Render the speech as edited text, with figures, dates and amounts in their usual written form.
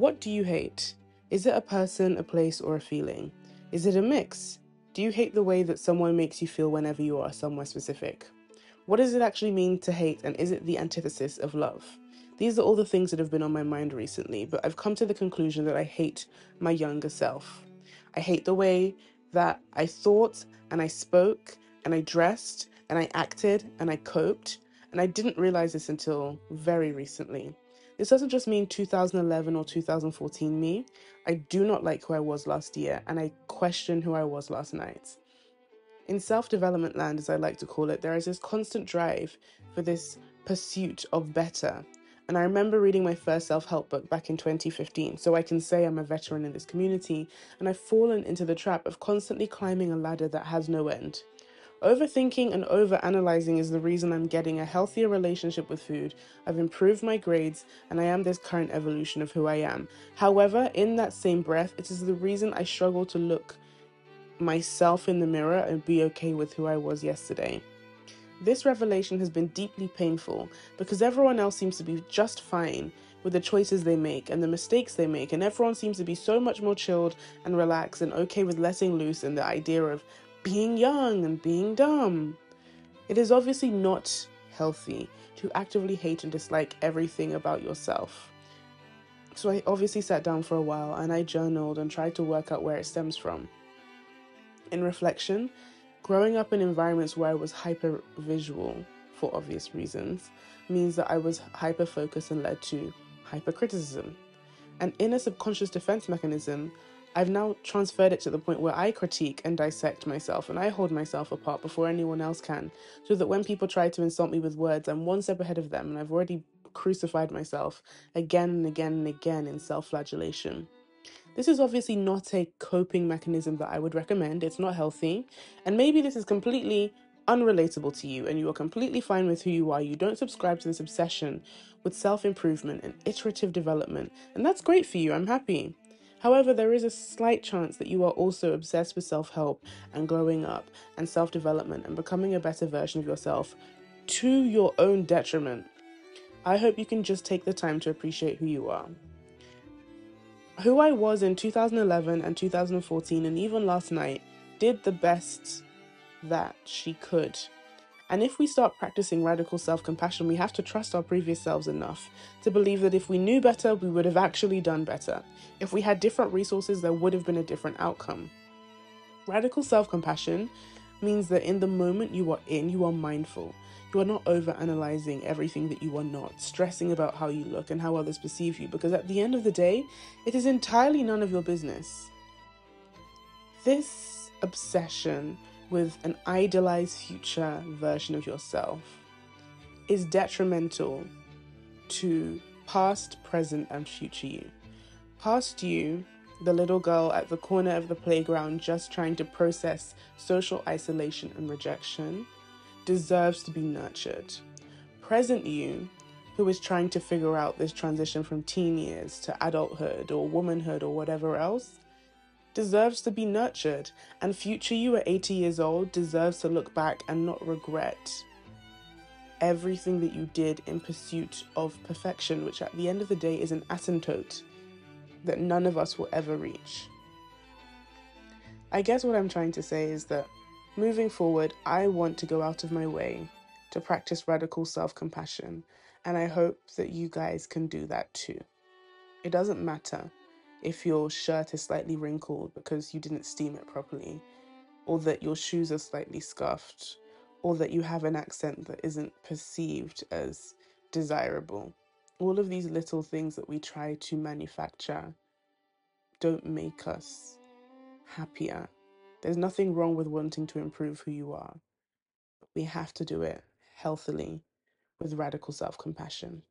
What do you hate? Is it a person, a place, or a feeling? Is it a mix? Do you hate the way that someone makes you feel whenever you are somewhere specific? What does it actually mean to hate, and is it the antithesis of love? These are all the things that have been on my mind recently, but I've come to the conclusion that I hate my younger self. I hate the way that I thought and I spoke and I dressed and I acted and I coped, and I didn't realize this until very recently. This doesn't just mean 2011 or 2014 me. I do not like who I was last year, and I question who I was last night. In self-development land, as I like to call it, there is this constant drive for this pursuit of better. And I remember reading my first self-help book back in 2015, so I can say I'm a veteran in this community, and I've fallen into the trap of constantly climbing a ladder that has no end. Overthinking and overanalyzing is the reason I'm getting a healthier relationship with food. I've improved my grades, and I am this current evolution of who I am. However, in that same breath, it is the reason I struggle to look myself in the mirror and be okay with who I was yesterday. This revelation has been deeply painful because everyone else seems to be just fine with the choices they make and the mistakes they make, and everyone seems to be so much more chilled and relaxed and okay with letting loose and the idea of being young and being dumb. It is obviously not healthy to actively hate and dislike everything about yourself. So I obviously sat down for a while and I journaled and tried to work out where it stems from. In reflection, growing up in environments where I was hyper visual, for obvious reasons, means that I was hyper focused and led to hyper criticism. And in a subconscious defense mechanism, I've now transferred it to the point where I critique and dissect myself and I hold myself apart before anyone else can, so that when people try to insult me with words, I'm one step ahead of them and I've already crucified myself again and again and again in self-flagellation. This is obviously not a coping mechanism that I would recommend. It's not healthy. And maybe this is completely unrelatable to you and you are completely fine with who you are. You don't subscribe to this obsession with self-improvement and iterative development. And that's great for you. I'm happy. However, there is a slight chance that you are also obsessed with self-help and growing up and self-development and becoming a better version of yourself to your own detriment. I hope you can just take the time to appreciate who you are. Who I was in 2011 and 2014 and even last night did the best that she could. And if we start practicing radical self-compassion, we have to trust our previous selves enough to believe that if we knew better, we would have actually done better. If we had different resources, there would have been a different outcome. Radical self-compassion means that in the moment you are in, you are mindful. You are not over-analyzing everything that you are not, stressing about how you look and how others perceive you, because at the end of the day, it is entirely none of your business. This obsession with an idealized future version of yourself is detrimental to past, present, and future you. Past you, the little girl at the corner of the playground just trying to process social isolation and rejection, deserves to be nurtured. Present you, who is trying to figure out this transition from teen years to adulthood or womanhood or whatever else, deserves to be nurtured. And future you at 80 years old deserves to look back and not regret everything that you did in pursuit of perfection, which at the end of the day is an asymptote that none of us will ever reach. I guess what I'm trying to say is that moving forward, I want to go out of my way to practice radical self-compassion, and I hope that you guys can do that too. It doesn't matter if your shirt is slightly wrinkled because you didn't steam it properly, or that your shoes are slightly scuffed, or that you have an accent that isn't perceived as desirable. All of these little things that we try to manufacture don't make us happier. There's nothing wrong with wanting to improve who you are, but we have to do it healthily with radical self-compassion.